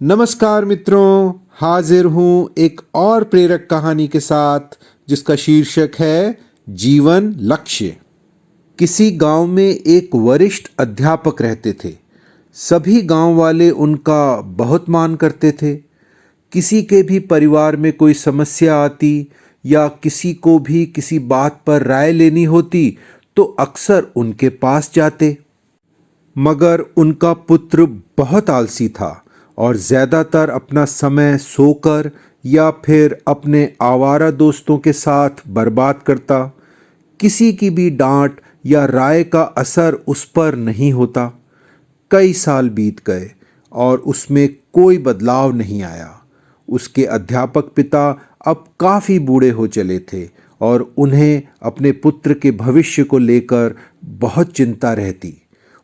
नमस्कार मित्रों, हाजिर हूँ एक और प्रेरक कहानी के साथ जिसका शीर्षक है जीवन लक्ष्य। किसी गांव में एक वरिष्ठ अध्यापक रहते थे। सभी गांव वाले उनका बहुत मान करते थे। किसी के भी परिवार में कोई समस्या आती या किसी को भी किसी बात पर राय लेनी होती तो अक्सर उनके पास जाते। मगर उनका पुत्र बहुत आलसी था और ज़्यादातर अपना समय सोकर या फिर अपने आवारा दोस्तों के साथ बर्बाद करता। किसी की भी डांट या राय का असर उस पर नहीं होता। कई साल बीत गए और उसमें कोई बदलाव नहीं आया। उसके अध्यापक पिता अब काफ़ी बूढ़े हो चले थे और उन्हें अपने पुत्र के भविष्य को लेकर बहुत चिंता रहती।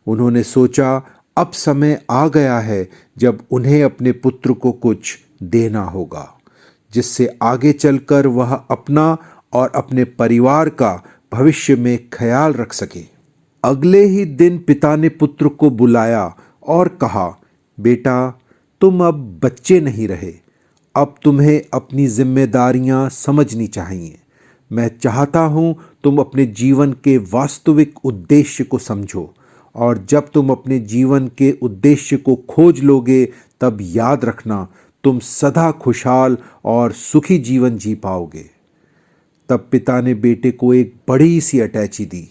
उन्होंने सोचा अब समय आ गया है जब उन्हें अपने पुत्र को कुछ देना होगा जिससे आगे चलकर वह अपना और अपने परिवार का भविष्य में ख्याल रख सके। अगले ही दिन पिता ने पुत्र को बुलाया और कहा, बेटा, तुम अब बच्चे नहीं रहे। अब तुम्हें अपनी जिम्मेदारियां समझनी चाहिए। मैं चाहता हूं तुम अपने जीवन के वास्तविक उद्देश्य को समझो और जब तुम अपने जीवन के उद्देश्य को खोज लोगे तब याद रखना तुम सदा खुशहाल और सुखी जीवन जी पाओगे। तब पिता ने बेटे को एक बड़ी सी अटैची दी।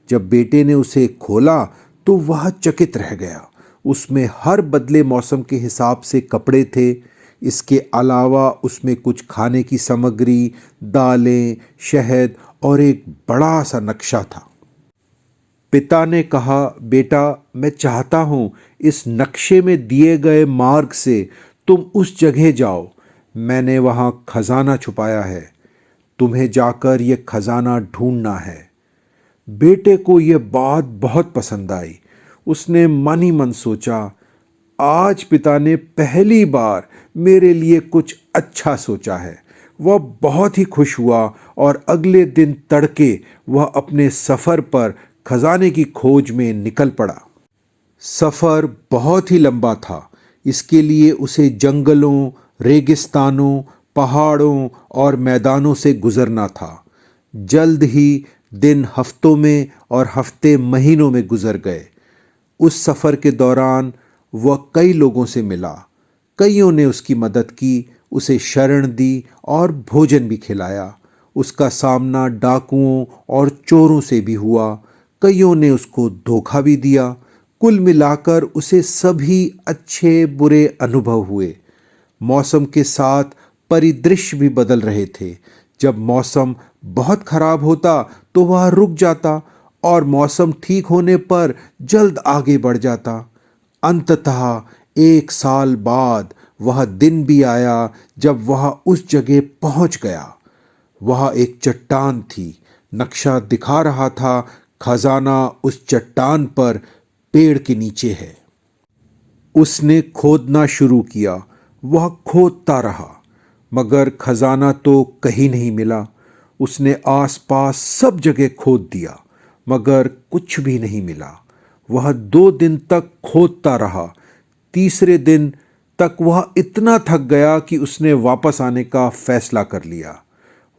जब बेटे ने उसे खोला तो वह चकित रह गया। उसमें हर बदले मौसम के हिसाब से कपड़े थे। इसके अलावा उसमें कुछ खाने की सामग्री, दालें, शहद और एक बड़ा सा नक्शा था। पिता ने कहा, बेटा, मैं चाहता हूं इस नक्शे में दिए गए मार्ग से तुम उस जगह जाओ। मैंने वहां खजाना छुपाया है। तुम्हें जाकर यह खजाना ढूंढना है। बेटे को यह बात बहुत पसंद आई। उसने मन ही मन सोचा, आज पिता ने पहली बार मेरे लिए कुछ अच्छा सोचा है। वह बहुत ही खुश हुआ और अगले दिन तड़के वह अपने सफर पर खजाने की खोज में निकल पड़ा। सफर बहुत ही लंबा था। इसके लिए उसे जंगलों, रेगिस्तानों, पहाड़ों और मैदानों से गुजरना था। जल्द ही दिन हफ्तों में और हफ्ते महीनों में गुजर गए। उस सफर के दौरान वह कई लोगों से मिला। कईयों ने उसकी मदद की, उसे शरण दी और भोजन भी खिलाया। उसका सामना डाकुओं और चोरों से भी हुआ। कईयों ने उसको धोखा भी दिया। कुल मिलाकर उसे सभी अच्छे बुरे अनुभव हुए। मौसम के साथ परिदृश्य भी बदल रहे थे। जब मौसम बहुत खराब होता तो वह रुक जाता और मौसम ठीक होने पर जल्द आगे बढ़ जाता। अंततः एक साल बाद वह दिन भी आया जब वह उस जगह पहुंच गया। वह एक चट्टान थी। नक्शा दिखा रहा था खजाना उस चट्टान पर पेड़ के नीचे है। उसने खोदना शुरू किया। वह खोदता रहा मगर खजाना तो कहीं नहीं मिला। उसने आसपास सब जगह खोद दिया मगर कुछ भी नहीं मिला। वह 2 दिन तक खोदता रहा। तीसरे दिन तक वह इतना थक गया कि उसने वापस आने का फैसला कर लिया।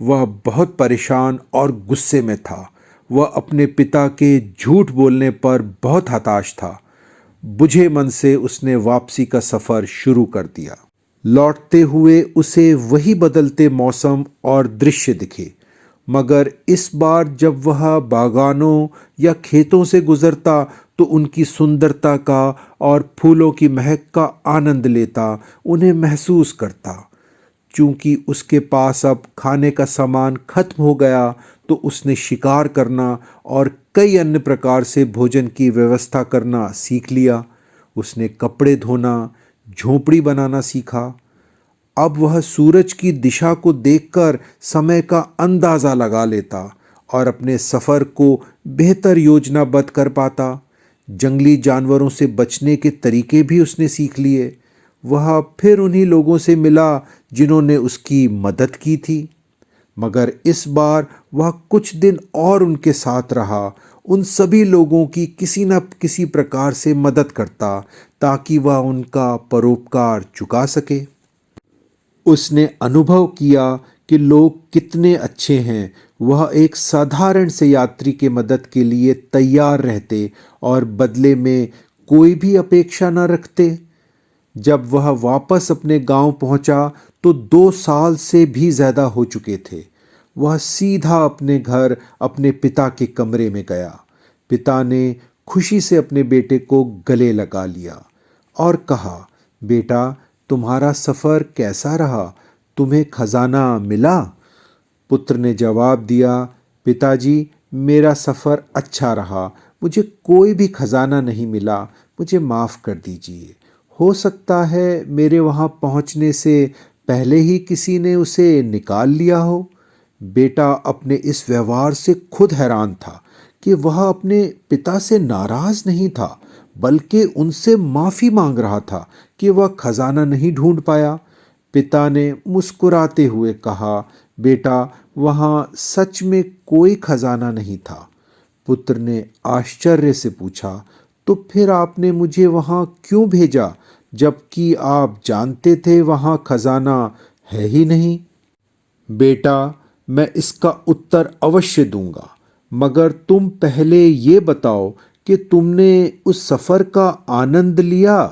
वह बहुत परेशान और गुस्से में था। वह अपने पिता के झूठ बोलने पर बहुत हताश था। बुझे मन से उसने वापसी का सफर शुरू कर दिया। लौटते हुए उसे वही बदलते मौसम और दृश्य दिखे, मगर इस बार जब वह बागानों या खेतों से गुजरता तो उनकी सुंदरता का और फूलों की महक का आनंद लेता, उन्हें महसूस करता। चूंकि उसके पास अब खाने का सामान खत्म हो गया तो उसने शिकार करना और कई अन्य प्रकार से भोजन की व्यवस्था करना सीख लिया। उसने कपड़े धोना, झोंपड़ी बनाना सीखा। अब वह सूरज की दिशा को देखकर समय का अंदाज़ा लगा लेता और अपने सफ़र को बेहतर योजनाबद्ध कर पाता। जंगली जानवरों से बचने के तरीके भी उसने सीख लिए। वह फिर उन्हीं लोगों से मिला जिन्होंने उसकी मदद की थी, मगर इस बार वह कुछ दिन और उनके साथ रहा। उन सभी लोगों की किसी न किसी प्रकार से मदद करता ताकि वह उनका परोपकार चुका सके। उसने अनुभव किया कि लोग कितने अच्छे हैं। वह एक साधारण से यात्री के मदद के लिए तैयार रहते और बदले में कोई भी अपेक्षा न रखते। जब वह वापस अपने गांव पहुंचा तो 2 साल से भी ज्यादा हो चुके थे। वह सीधा अपने घर अपने पिता के कमरे में गया। पिता ने खुशी से अपने बेटे को गले लगा लिया और कहा, बेटा, तुम्हारा सफर कैसा रहा? तुम्हें खजाना मिला? पुत्र ने जवाब दिया, पिताजी, मेरा सफर अच्छा रहा। मुझे कोई भी खजाना नहीं मिला। मुझे माफ कर दीजिए। हो सकता है मेरे वहां पहुंचने से पहले ही किसी ने उसे निकाल लिया हो। बेटा अपने इस व्यवहार से खुद हैरान था कि वह अपने पिता से नाराज नहीं था, बल्कि उनसे माफी मांग रहा था कि वह खजाना नहीं ढूंढ पाया। पिता ने मुस्कुराते हुए कहा, बेटा, वहां सच में कोई खजाना नहीं था। पुत्र ने आश्चर्य से पूछा, तो फिर आपने मुझे वहां क्यों भेजा, जबकि आप जानते थे वहां खजाना है ही नहीं? बेटा, मैं इसका उत्तर अवश्य दूंगा, मगर तुम पहले ये बताओ कि तुमने उस सफर का आनंद लिया।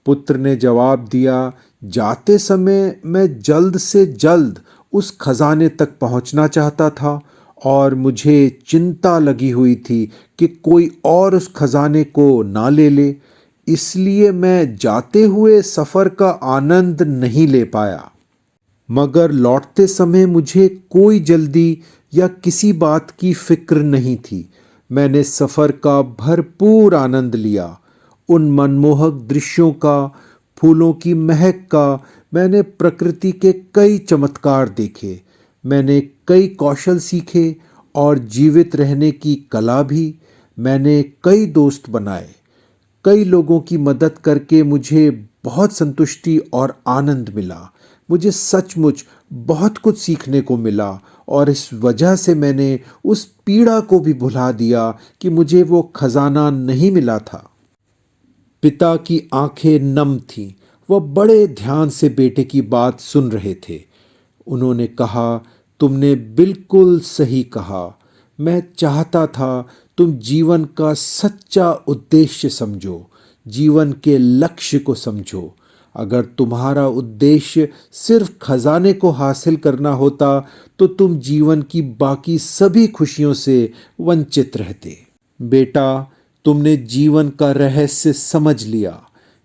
पुत्र ने जवाब दिया, जाते समय मैं जल्द से जल्द उस खजाने तक पहुंचना चाहता था और मुझे चिंता लगी हुई थी कि कोई और उस खजाने को ना ले ले। इसलिए मैं जाते हुए सफर का आनंद नहीं ले पाया। मगर लौटते समय मुझे कोई जल्दी या किसी बात की फिक्र नहीं थी। मैंने सफर का भरपूर आनंद लिया। उन मनमोहक दृश्यों का, फूलों की महक का। मैंने प्रकृति के कई चमत्कार देखे। मैंने कई कौशल सीखे और जीवित रहने की कला भी। मैंने कई दोस्त बनाए। कई लोगों की मदद करके मुझे बहुत संतुष्टि और आनंद मिला। मुझे सचमुच बहुत कुछ सीखने को मिला और इस वजह से मैंने उस पीड़ा को भी भुला दिया कि मुझे वो खजाना नहीं मिला था। पिता की आंखें नम थीं। वह बड़े ध्यान से बेटे की बात सुन रहे थे। उन्होंने कहा, तुमने बिल्कुल सही कहा। मैं चाहता था तुम जीवन का सच्चा उद्देश्य समझो, जीवन के लक्ष्य को समझो। अगर तुम्हारा उद्देश्य सिर्फ खजाने को हासिल करना होता तो तुम जीवन की बाकी सभी खुशियों से वंचित रहते। बेटा, तुमने जीवन का रहस्य समझ लिया।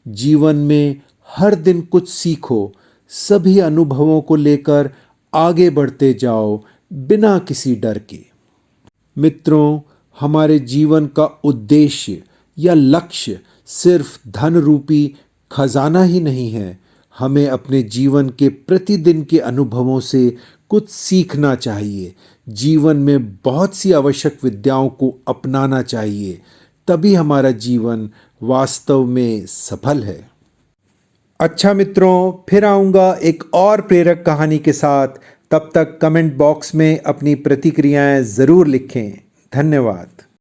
जीवन में हर दिन कुछ सीखो। सभी अनुभवों को लेकर आगे बढ़ते जाओ बिना किसी डर के। मित्रों, हमारे जीवन का उद्देश्य या लक्ष्य सिर्फ धन रूपी खजाना ही नहीं है। हमें अपने जीवन के प्रतिदिन के अनुभवों से कुछ सीखना चाहिए। जीवन में बहुत सी आवश्यक विद्याओं को अपनाना चाहिए। तभी हमारा जीवन वास्तव में सफल है। अच्छा मित्रों, फिर आऊँगा एक और प्रेरक कहानी के साथ। तब तक कमेंट बॉक्स में अपनी प्रतिक्रियाएं ज़रूर लिखें। धन्यवाद।